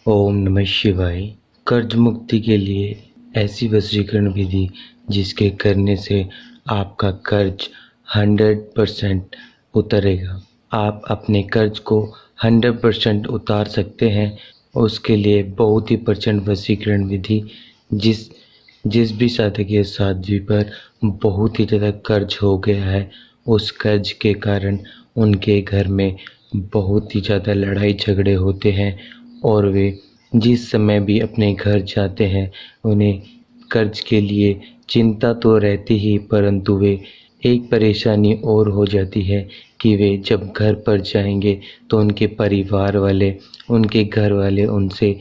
ओम नमः शिवाय। कर्ज मुक्ति के लिए ऐसी वशीकरण विधि जिसके करने से आपका कर्ज 100% उतरेगा। आप अपने कर्ज को 100% उतार सकते हैं। उसके लिए बहुत ही प्रचंड वशीकरण विधि जिस जिस भी साधक या साध्वी पर बहुत ही ज़्यादा कर्ज हो गया है, उस कर्ज के कारण उनके घर में बहुत ही ज़्यादा लड़ाई झगड़े होते हैं और वे जिस समय भी अपने घर जाते हैं उन्हें कर्ज के लिए चिंता तो रहती ही, परंतु वे एक परेशानी और हो जाती है कि वे जब घर पर जाएंगे तो उनके परिवार वाले, उनके घर वाले उनसे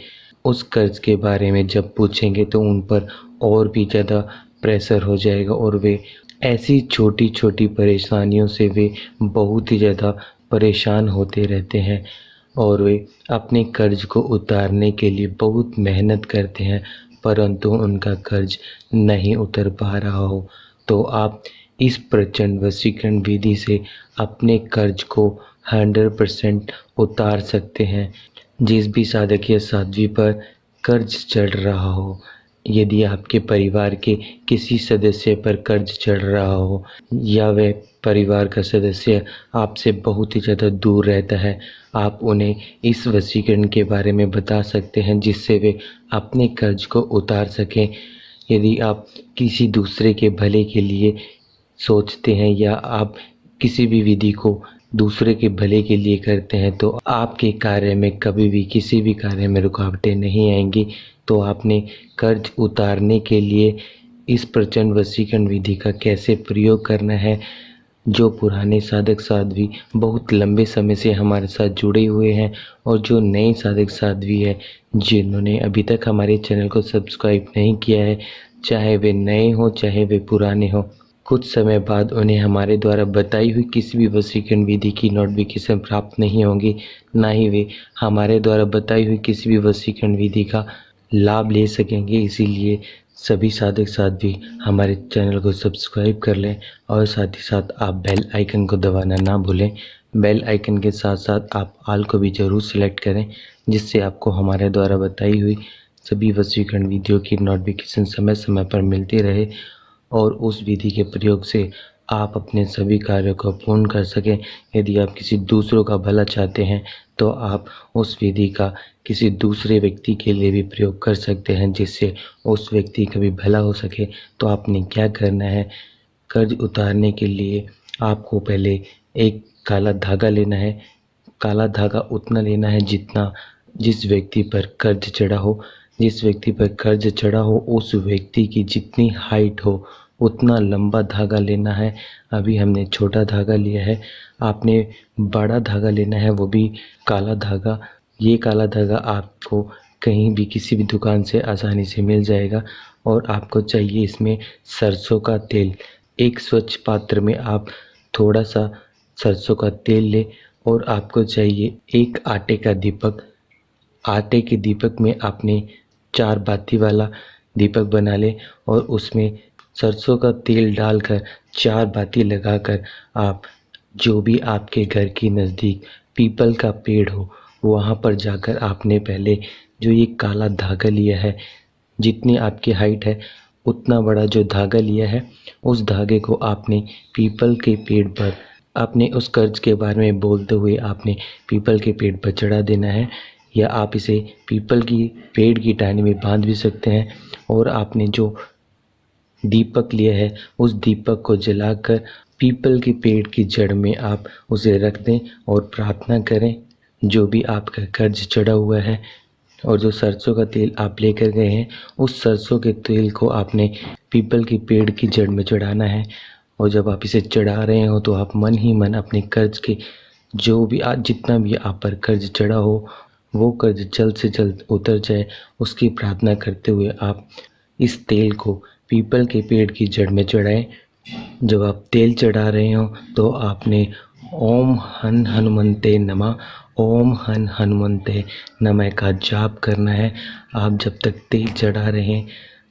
उस कर्ज के बारे में जब पूछेंगे तो उन पर और भी ज़्यादा प्रेशर हो जाएगा और वे ऐसी छोटी छोटी परेशानियों से वे बहुत ही ज़्यादा परेशान होते रहते हैं और वे अपने कर्ज को उतारने के लिए बहुत मेहनत करते हैं, परंतु उनका कर्ज नहीं उतर पा रहा हो। तो आप इस प्रचंड वशीकरण विधि से अपने कर्ज को 100% उतार सकते हैं। जिस भी साधक या साध्वी पर कर्ज चढ़ रहा हो, यदि आपके परिवार के किसी सदस्य पर कर्ज चढ़ रहा हो या वह परिवार का सदस्य आपसे बहुत ही ज़्यादा दूर रहता है, आप उन्हें इस वशीकरण के बारे में बता सकते हैं जिससे वे अपने कर्ज को उतार सकें। यदि आप किसी दूसरे के भले के लिए सोचते हैं या आप किसी भी विधि को दूसरे के भले के लिए करते हैं तो आपके कार्य में कभी भी किसी भी कार्य में रुकावटें नहीं आएंगी। तो आपने कर्ज उतारने के लिए इस प्रचंड वशीकरण विधि का कैसे प्रयोग करना है, जो पुराने साधक साध्वी बहुत लंबे समय से हमारे साथ जुड़े हुए हैं और जो नए साधक साध्वी है जिन्होंने अभी तक हमारे चैनल को सब्सक्राइब नहीं किया है, चाहे वे नए हों चाहे वे पुराने हों, कुछ समय बाद उन्हें हमारे द्वारा बताई हुई किसी भी वशीकरण विधि की नोटिफिकेशन प्राप्त नहीं होंगी, ना ही वे हमारे द्वारा बताई हुई किसी भी वशीकरण विधि का लाभ ले सकेंगे। इसीलिए सभी साधक साध्वी हमारे चैनल को सब्सक्राइब कर लें और साथ ही साथ आप बेल आइकन को दबाना ना भूलें। बेल आइकन के साथ साथ आप ऑल को भी ज़रूर सेलेक्ट करें, जिससे आपको हमारे द्वारा बताई हुई सभी वशीकरण विधियों की नोटिफिकेशन समय समय पर मिलती रहे और उस विधि के प्रयोग से आप अपने सभी कार्यों को पूर्ण कर सकें। यदि आप किसी दूसरों का भला चाहते हैं तो आप उस विधि का किसी दूसरे व्यक्ति के लिए भी प्रयोग कर सकते हैं जिससे उस व्यक्ति का भी भला हो सके। तो आपने क्या करना है, कर्ज उतारने के लिए आपको पहले एक काला धागा लेना है। काला धागा उतना लेना है जितना जिस व्यक्ति पर कर्ज चढ़ा हो, जिस व्यक्ति पर कर्ज चढ़ा हो उस व्यक्ति की जितनी हाइट हो उतना लंबा धागा लेना है। अभी हमने छोटा धागा लिया है, आपने बड़ा धागा लेना है, वो भी काला धागा। ये काला धागा आपको कहीं भी किसी भी दुकान से आसानी से मिल जाएगा और आपको चाहिए इसमें सरसों का तेल। एक स्वच्छ पात्र में आप थोड़ा सा सरसों का तेल लें और आपको चाहिए एक आटे का दीपक। आटे के दीपक में आपने 4 बाती वाला दीपक बना ले और उसमें सरसों का तेल डालकर 4 बाती लगाकर आप जो भी आपके घर के नज़दीक पीपल का पेड़ हो वहाँ पर जाकर आपने पहले जो ये काला धागा लिया है, जितनी आपकी हाइट है उतना बड़ा जो धागा लिया है, उस धागे को आपने पीपल के पेड़ पर आपने उस कर्ज के बारे में बोलते हुए आपने पीपल के पेड़ पर चढ़ा देना है, या आप इसे पीपल की पेड़ की टहनी में बांध भी सकते हैं। और आपने जो दीपक लिया है उस दीपक को जलाकर पीपल के पेड़ की जड़ में आप उसे रख दें और प्रार्थना करें जो भी आपका कर्ज चढ़ा हुआ है। और जो सरसों का तेल आप लेकर गए हैं उस सरसों के तेल को आपने पीपल की पेड़ की जड़ में चढ़ाना है। और जब आप इसे चढ़ा रहे हो तो आप मन ही मन अपने कर्ज के जो भी जितना भी आप पर कर्ज चढ़ा हो वो कर्ज जल्द से जल्द उतर जाए, उसकी प्रार्थना करते हुए आप इस तेल को पीपल के पेड़ की जड़ में चढ़ाएं। जब आप तेल चढ़ा रहे हो तो आपने ओम हन हनुमंते नमः, ओम हन हनुमंते नमः का जाप करना है। आप जब तक तेल चढ़ा रहे हैं,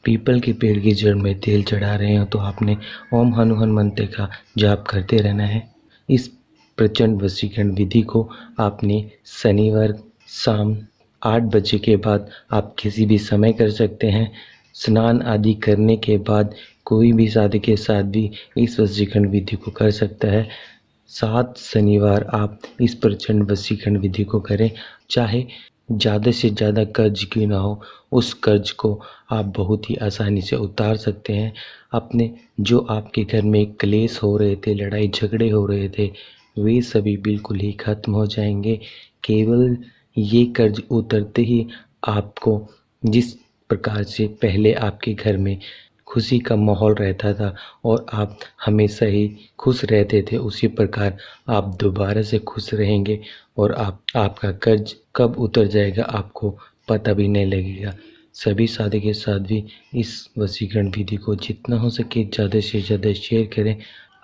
पीपल के पेड़ की जड़ में तेल चढ़ा रहे हो तो आपने ओम हनु हनुमंते का जाप करते रहना है। इस प्रचंड वशीकरण विधि को आपने शनिवार शाम 8 बजे के बाद आप किसी भी समय कर सकते हैं। स्नान आदि करने के बाद कोई भी साधक के साथ भी इस वशीकरण विधि को कर सकता है। 7 शनिवार आप इस प्रचंड वशीकरण विधि को करें। चाहे ज़्यादा से ज़्यादा कर्ज क्यों ना हो, उस कर्ज को आप बहुत ही आसानी से उतार सकते हैं। अपने जो आपके घर में क्लेश हो रहे थे, लड़ाई झगड़े हो रहे थे, वे सभी बिल्कुल ही खत्म हो जाएंगे। केवल ये कर्ज उतरते ही आपको जिस प्रकार से पहले आपके घर में खुशी का माहौल रहता था और आप हमेशा ही खुश रहते थे, उसी प्रकार आप दोबारा से खुश रहेंगे और आपका कर्ज कब उतर जाएगा आपको पता भी नहीं लगेगा। सभी साधक के साथ भी इस वशीकरण विधि को जितना हो सके ज़्यादा से ज़्यादा शेयर करें।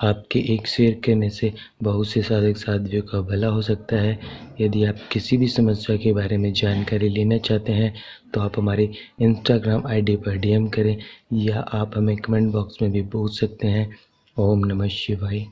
आपके एक शेयर करने से बहुत से साधक साथियों का भला हो सकता है। यदि आप किसी भी समस्या के बारे में जानकारी लेना चाहते हैं तो आप हमारे इंस्टाग्राम आईडी पर डीएम करें या आप हमें कमेंट बॉक्स में भी पूछ सकते हैं। ओम नमः शिवाय।